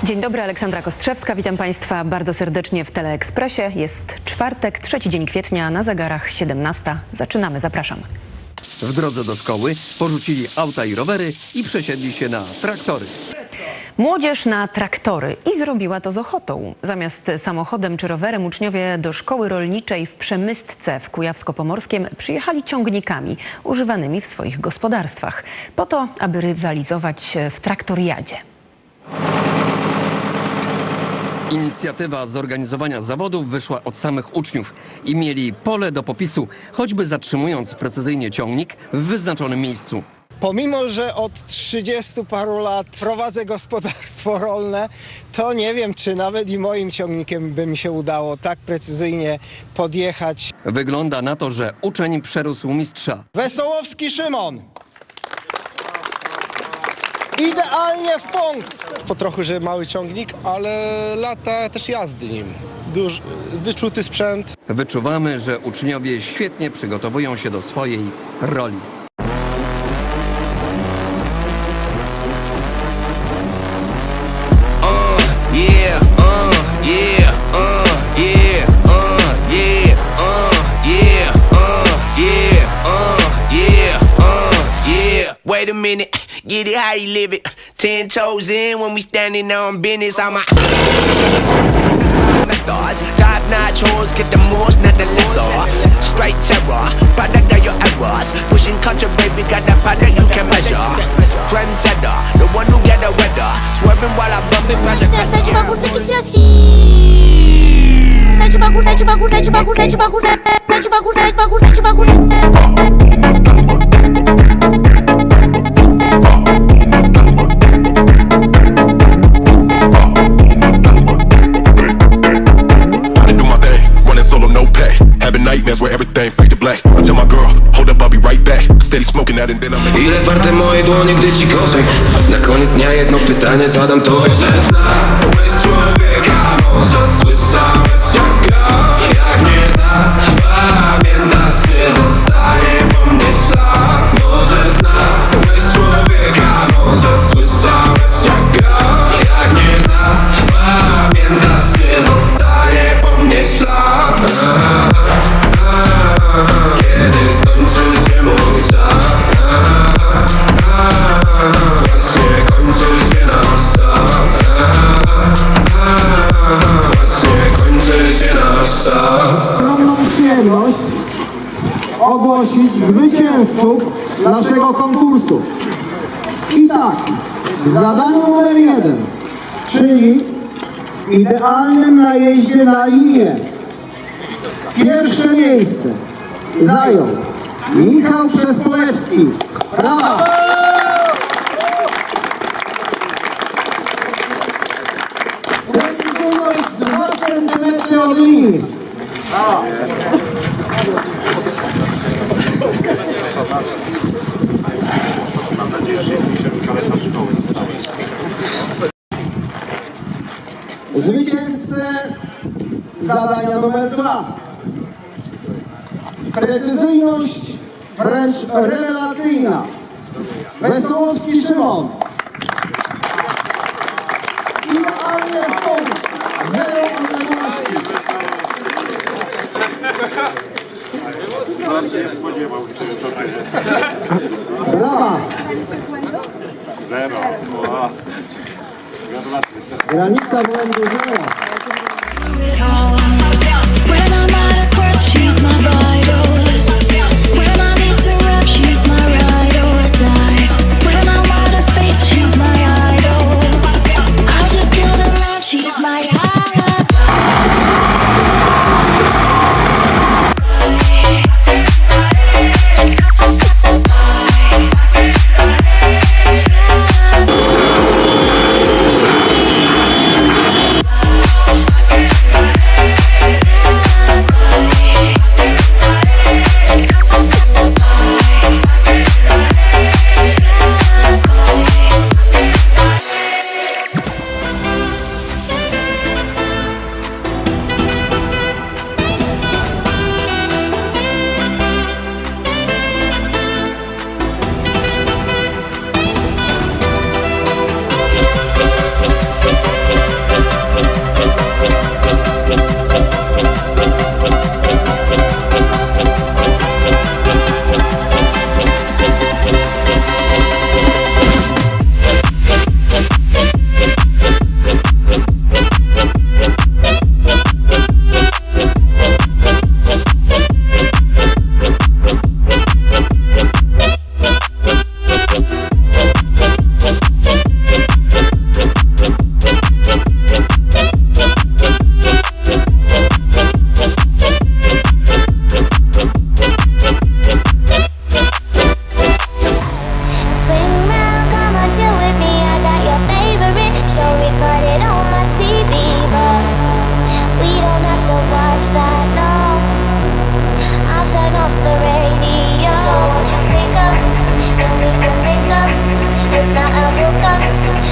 Dzień dobry, Aleksandra Kostrzewska. Witam Państwa bardzo serdecznie w Teleekspresie. Jest czwartek, 3 dzień kwietnia, na zegarach 17. Zaczynamy, zapraszam. W drodze do szkoły porzucili auta i rowery i przesiedli się na traktory. Młodzież na traktory i zrobiła to z ochotą. Zamiast samochodem czy rowerem uczniowie do szkoły rolniczej w Przemystce w Kujawsko-Pomorskiem przyjechali ciągnikami używanymi w swoich gospodarstwach po to, aby rywalizować w traktoriadzie. Inicjatywa zorganizowania zawodów wyszła od samych uczniów i mieli pole do popisu, choćby zatrzymując precyzyjnie ciągnik w wyznaczonym miejscu. Pomimo, że od 30 paru lat prowadzę gospodarstwo rolne, to nie wiem, czy nawet i moim ciągnikiem by mi się udało tak precyzyjnie podjechać. Wygląda na to, że uczeń przerósł mistrza. Wesołowski Szymon! Idealnie w punkt! Po trochu, że mały ciągnik, ale lata też jazdy nim. Wyczuty sprzęt. Wyczuwamy, że uczniowie świetnie przygotowują się do swojej roli. Wait a minute, get it how you live it. 10 toes in when we standing on business. I'm a thoughts, top notch hoes, get the most, not the lesser. Straight terror, product of your errors. Pushing culture, baby, got that product you can measure. Trendsetter, the one who get the weather. Swerving while I bump it, project. Deci bagulho tem que ser assim. Deci bagulho, deci bagulho, deci bagulho, deci bagulho, deci bagulho, deci bagulho, deci bagulho. Ile warte moje dłonie, gdy ci gorzej? Na koniec dnia jedno pytanie zadam to. Że znałeś człowieka, może słyszałeś jak grał. Jak nie zapamiętasz, czy zostanie po mnie ślad. Może znałeś człowieka, może słyszałeś jak grał. Jak nie zapamiętasz, czy zostanie po mnie ślad. Kiedy skończy się mój czas? Właśnie kończy się nasz czas. Właśnie kończy się nasz czas. Ogromną przyjemność ogłosić zwycięzców naszego konkursu. I tak, zadanie numer 1, czyli idealnym najeździe na linię. Pierwsze miejsce zajął Michał Przespolewski. Brawa! Precyzyjność 2 cm od linii. Zwycięzcę zadania numer 2. Precyzyjność wręcz rewelacyjna. Wesołowski Szymon. Idealnie w punkt. 0 odległości. Brawa. Granica błędu 0. When I'm out of breath, she's my vitals. When I need to rap, she's my ride or die. When I'm out of faith, she's my idol. I just killed a man, she's my idol.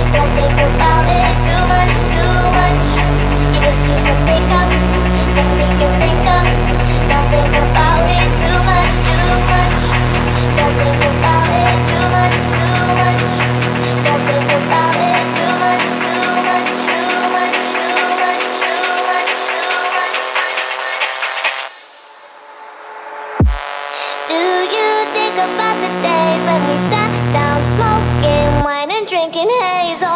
Don't think about it too much, too much. You just need to pick up, then we can pick up. Don't think about it too much, too much. Don't think about it too much, too much. Don't think about it too much, too much, too much, too much, too much, too much. Do you think about the days when we sat down smoking wine and drinking haze?